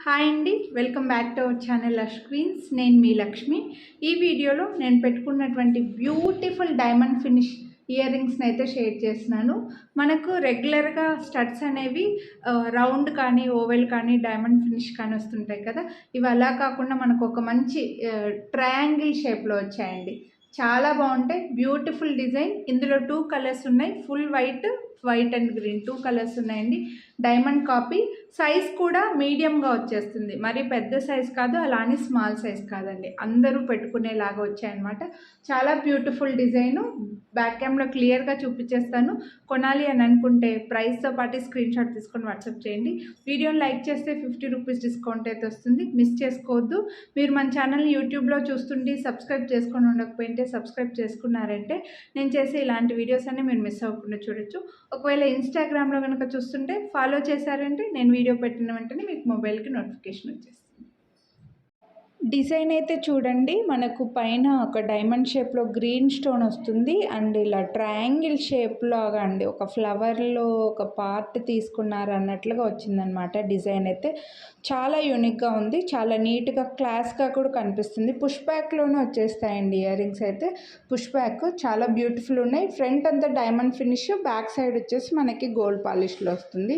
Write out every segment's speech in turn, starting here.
Hi అండి, welcome back to our channel lush queens. నేను మీ లక్ష్మి. ఈ వీడియోలో నేను పెట్టుకున్నటువంటి బ్యూటిఫుల్ డైమండ్ ఫినిష్ ఇయర్ రింగ్స్ని అయితే షేర్ చేస్తున్నాను. మనకు రెగ్యులర్గా స్టడ్స్ అనేవి రౌండ్ కానీ ఓవెల్ కానీ డైమండ్ ఫినిష్ కానీ వస్తుంటాయి కదా. ఇవి అలా కాకుండా మనకు ఒక మంచి ట్రయాంగిల్ షేప్లో వచ్చాయండి. చాలా బాగుంటాయి. Beautiful design. ఇందులో 2 కలర్స్ ఉన్నాయి. Full white and green 2 colours ఉన్నాయండి. Diamond copy. సైజ్ కూడా మీడియంగా వచ్చేస్తుంది. మరి పెద్ద సైజ్ కాదు, అలానే స్మాల్ సైజ్ కాదండి. అందరూ పెట్టుకునేలాగా వచ్చాయన్నమాట. చాలా బ్యూటిఫుల్ డిజైను. బ్యాక్ క్యామ్లో క్లియర్గా చూపించేస్తాను. కొనాలి అని అనుకుంటే ప్రైస్తో పాటు స్క్రీన్ షాట్ తీసుకొని వాట్సాప్ చేయండి. వీడియోని లైక్ చేస్తే 50 రూపీస్ డిస్కౌంట్ అయితే వస్తుంది. మిస్ చేసుకోవద్దు. మీరు మన ఛానల్ని యూట్యూబ్లో చూస్తుండి సబ్స్క్రైబ్ చేసుకొని ఉండకపోయింటే సబ్స్క్రైబ్ చేసుకున్నారంటే నేను చేసే ఇలాంటి వీడియోస్ అన్ని మీరు మిస్ అవ్వకుండా చూడొచ్చు. ఒకవేళ ఇన్స్టాగ్రామ్లో కనుక చూస్తుంటే ఫాలో చేశారంటే నేను వీడియో పెట్టిన వెంటనే మీకు మొబైల్కి నోటిఫికేషన్ వచ్చేస్తుంది. డిజైన్ అయితే చూడండి, మనకు పైన ఒక డైమండ్ షేప్లో గ్రీన్ స్టోన్ వస్తుంది అండ్ ఇలా ట్రయాంగిల్ షేప్లాగా అండి ఒక ఫ్లవర్లో ఒక పార్ట్ తీసుకున్నారు అన్నట్లుగా వచ్చిందనమాట. డిజైన్ అయితే చాలా యూనిక్గా ఉంది. చాలా నీట్గా క్లాస్గా కూడా కనిపిస్తుంది. పుష్ బ్యాక్లోనే వచ్చేస్తాయండి ఇయర్ రింగ్స్ అయితే. పుష్ బ్యాక్ చాలా బ్యూటిఫుల్ ఉన్నాయి. ఫ్రంట్ అంతా డైమండ్ ఫినిష్, బ్యాక్ సైడ్ వచ్చేసి మనకి గోల్డ్ పాలిష్లో వస్తుంది.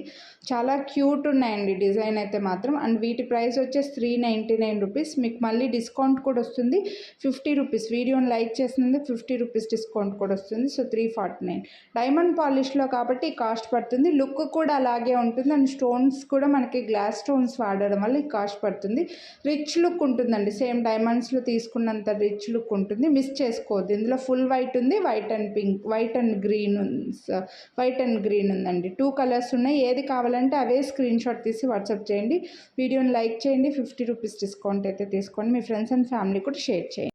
చాలా క్యూట్ ఉన్నాయండి డిజైన్ అయితే మాత్రం. అండ్ వీటి ప్రైస్ వచ్చేసి 399 రూపీస్. మీకు మళ్ళీ డిస్కౌంట్ కూడా వస్తుంది 50 రూపీస్. వీడియోని లైక్ చేసినందుకు 50 రూపీస్ డిస్కౌంట్ కూడా వస్తుంది. సో 349. డైమండ్ పాలిష్లో కాబట్టి కాస్ట్ పడుతుంది. లుక్ కూడా అలాగే ఉంటుంది అండ్ స్టోన్స్ కూడా మనకి గ్లాస్ స్టోన్స్ వాడడం వల్ల ఈ కాస్ట్ పడుతుంది. రిచ్ లుక్ ఉంటుందండి. సేమ్ డైమండ్స్లో తీసుకున్నంత రిచ్ లుక్ ఉంటుంది. మిస్ చేసుకోవద్దు. ఇందులో ఫుల్ వైట్ ఉంది, white and pink, white and green ఉందండి. 2 కలర్స్ ఉన్నాయి. ఏది కావాలంటే అవే స్క్రీన్ షాట్ తీసి వాట్సాప్ చేయండి. వీడియోని లైక్ చేయండి. 50 రూపీస్ డిస్కౌంట్ అయితే తీసుకోండి. మీ ఫ్రెండ్స్ అండ్ ఫ్యామిలీ కూడా షేర్ చేయండి.